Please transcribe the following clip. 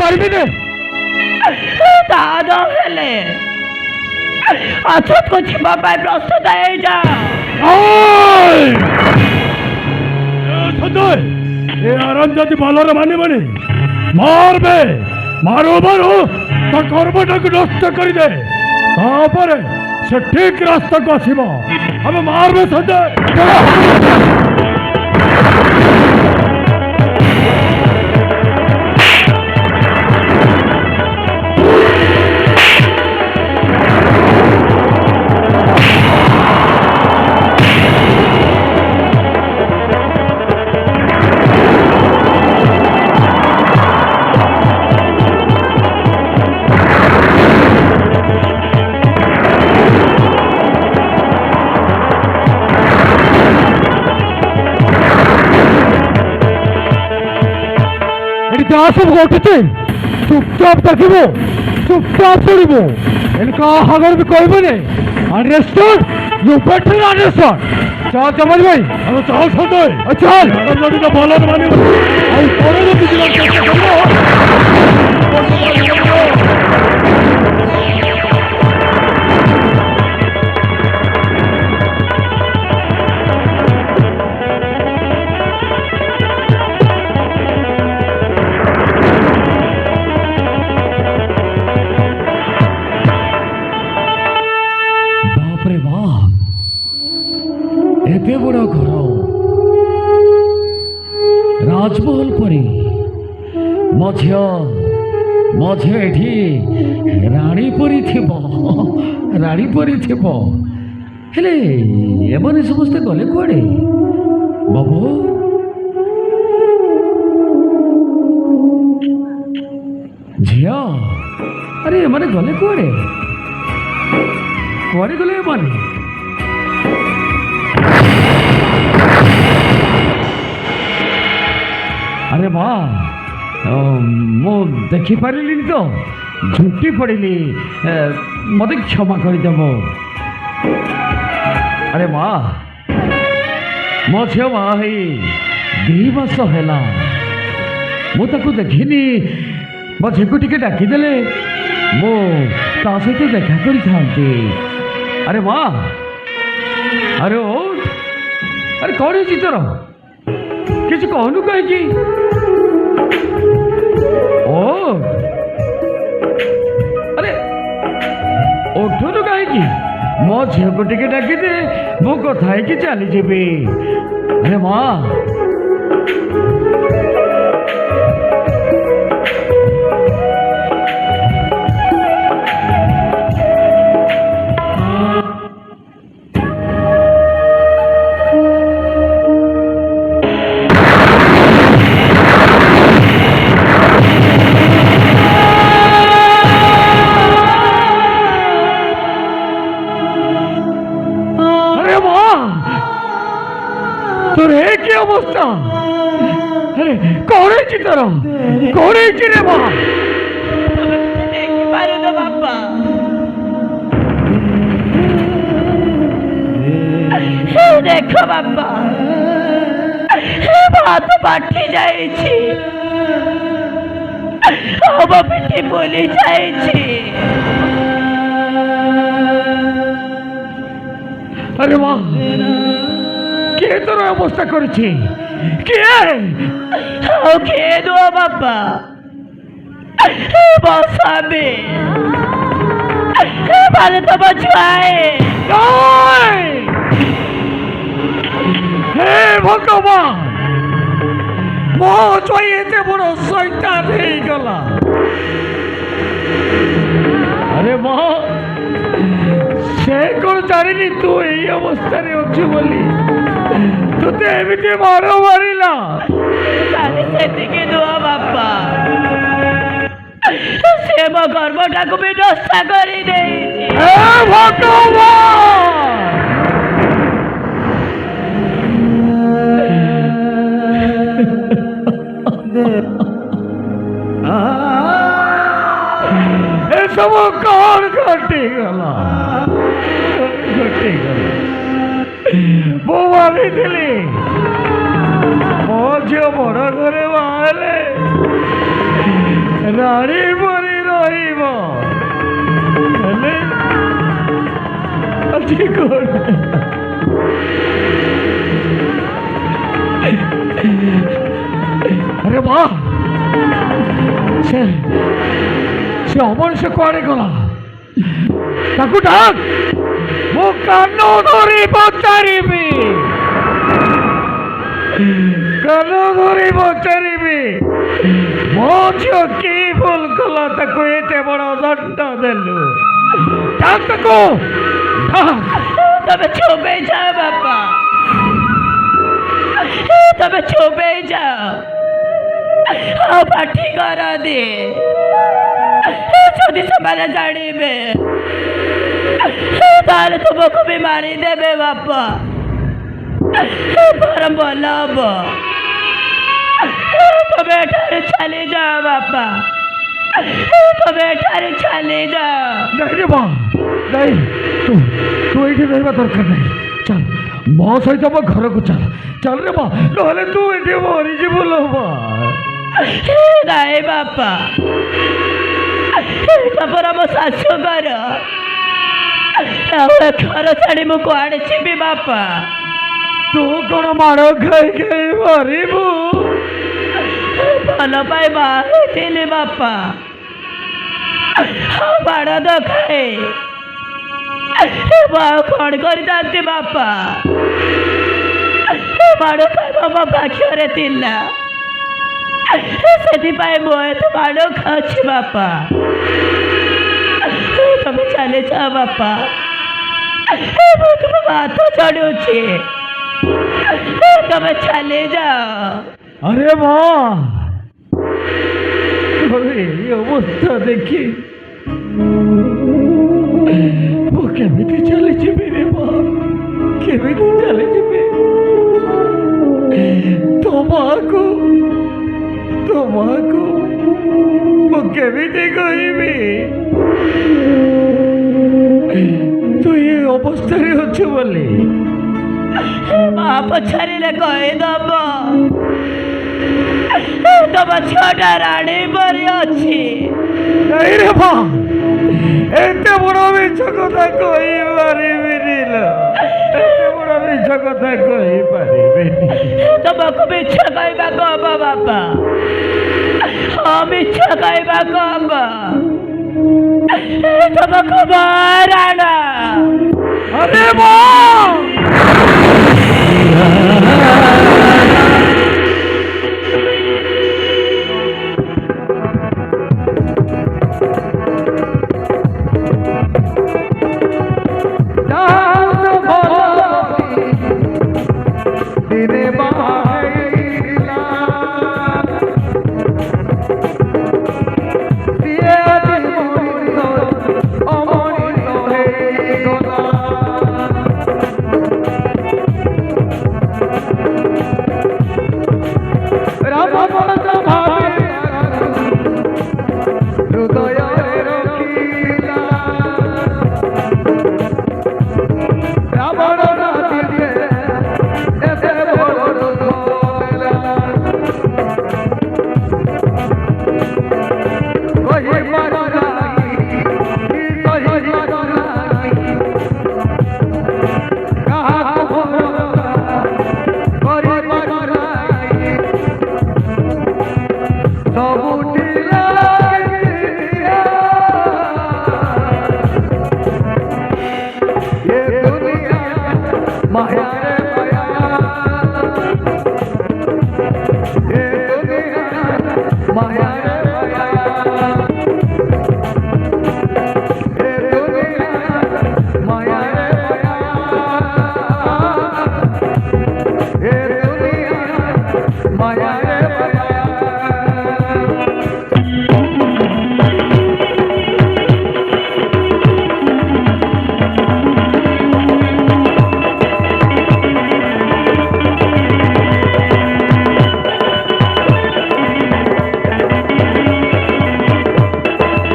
পারবি না। তা নহলে অছত করছি বাবাই প্রস্তুত হয়ে যা। আরাম যদি ভালোর মানে মানে মারবে, মারো মারো তা কর্মটাকে নষ্ট করে দে, তারপরে সে ঠিক রাস্তাকে আসিব। আমি মারবে সঞ্জয়। सब घटे चुपचाप देखब, चुपचाप चढ़ब, इनका हगर भी कहब नहीं। अंडरस्टैंड? You better understand? चल चमन भाई, चल सदय, चल नदी का बलर मानी और परे जो बिजला चेष्टा करबो। এতে বড় ঘর রাজমহল পরে মঝে মঝে এটি রানী পরি থিব, রানী পরি থিব। হেলে এমন সমস্ত গলে কুଆଡେ বাবু? ঝিয়া, আরে এমানে গলে কুଆଡେ? কুଆଡେ গলে এমানে? अरे माँ मो देखी पारिली तो झुटी पड़िली, मत क्षमा करदेव। अरे माँ मो झील बाई 2 मास है मुझे देखनी, मो झील को टे डाकिदेले मो ता सहित देखा करी था। अरे माँ, अरे ओ अरे कौन है तोर? किसी कहनु कहीं ओ अरे उठुनु कहीं मो झील को टे डाकी दे, मो कथा कि चली जी। अरे माँ তোর কি অবস্থা? আরে করেছি তোর, করেছি রে মা। পারো না বাবা, দেখো বাবা ভাত পাঠি যাইছি, হব পিঠে বলে যাইছি। আরে মা কে তোর অবস্থা করেছে? কে খেয়ে দেওয়া বাবা বসাবে ভালো তো বছায়। হে ভগবান, মো এতে বড় শয়তান হয়ে গেল। আরে মা সে কোন জানিনি তুই এই অবস্থায় অছু বলি, তোতে এমনি মারো মারিলা। সেদিকে দোয়া বাবা, সে ମୋ କର୍ମଟାକୁ ବି ନଷ୍ଟ କରିଦେଇଛି। ହେ ଭଗବାନ, ଏସବୁ କଣ ଘଟିଗଲା? ମୁଁ ଭାବିଥିଲି ମୋ ଝିଅ ବଡ଼ ଘରେ ବାହା ହେଲେ ରାଣୀ ପରି ରହିବ ହେଲେ ଆଜି କଣ ଆରେ ମା ସେ ଅମଣିଷ କୁଆଡ଼େ ଗଲା ତାକୁ ଡାକ ମୁଁ କାନ ଧରି ପଚାରିବି କାନ ଧରି ପଚାରିବି ମୋ ଝିଅ କି ଭୁଲ କଲା ତାକୁ ଏତେ ବଡ଼ ଦଣ୍ଡ ଦେଲୁ ତାକୁ ତମେ ଚୁପ ହେଇଯାଅ ବାପା, ତମେ ଚୁପ ହେଇଯାଅ ଆଉ ପାଟି କରନି। ଯଦି ସେମାନେ ଜାଣିବେ ତାହେଲେ ତୁମକୁ ବି ମାରିଦେବେ ବାପା। ବରଂ ଭଲ ହବ ତମେ ଏଠାରୁ ଚାଲିଯାଅ ବାପା, ତମେ ଏଠାରୁ ଚାଲିଯାଅ। ନାଇଁ ରେ ମା ନାଇଁ, ତୁ ଏଇଠି ରହିବା ଦରକାର ନାହିଁ। ଚାଲ ମୋ ସହିତ ମୋ ଘରକୁ ଚାଲ ଚାଲ ରେ ମା, ନହେଲେ ତୁ ଏଠି ମରିଯିବୁ ଲୋ ମା। ନାଇଁ ବାପା, ତାପରେ ମୋ ଶାଶୁଘର ଆଉ ଏ ଘର ଛାଡ଼ି ମୁଁ କୁଆଡ଼େ ଯିବି ବାପା? ତୁ କଣ ମାଡ଼ ଖାଇ ଖାଇ ମରିବୁ? ଭଲ ପାଇ ବାହା ହେଇଥିଲି ବାପା, ଆଉ ମାଡ଼ ନ ଖାଏ ମୁଁ ଆଉ କ'ଣ କରିଥାନ୍ତି ବାପା? ମାଡ଼ ଖାଇବା ମୋ ଭାଗ୍ୟରେ ଥିଲା, ସେଥିପାଇଁ ମୁଁ ଏତେ ମାଡ଼ ଖାଉଛି ବାପା। ତମେ ଚାଲିଯାଅ ବାପା, ମୁଁ ତୁମ ହାତ ଚଢ଼ୁଛି, ତମେ ଚାଲିଯାଅ। আরে মা, তোর এই অবস্থা দেখি ମୁଁ କେମିତି ଚାଲିଯିବି ରେ ମା, କେମିତି ଚାଲିଯିବି? ତୋ ମାକୁ ମୁଁ କେମିତି କହିବି ତୁ ଏ ଅବସ୍ଥାରେ ଅଛୁ ବୋଲି? ମା ପଚାରିଲେ କହିଦବ ତମ ଝିଅଟା ରାଣୀ ପରି ଅଛି। ନାଇଁ ରେ ମା, ଏତେ ବଡ଼ ମିଛ କଥା କହିପାରିବିନି ଲୋ, ଏତେ ବଡ଼ ମିଛ କଥା କହିପାରିବିନି। ତମକୁ ମିଛ କହିବାକୁ ହବ ବାପା, ହଁ ମିଛ କହିବାକୁ ହବ। ତମକୁ ମରାଣ। ଆରେ ମା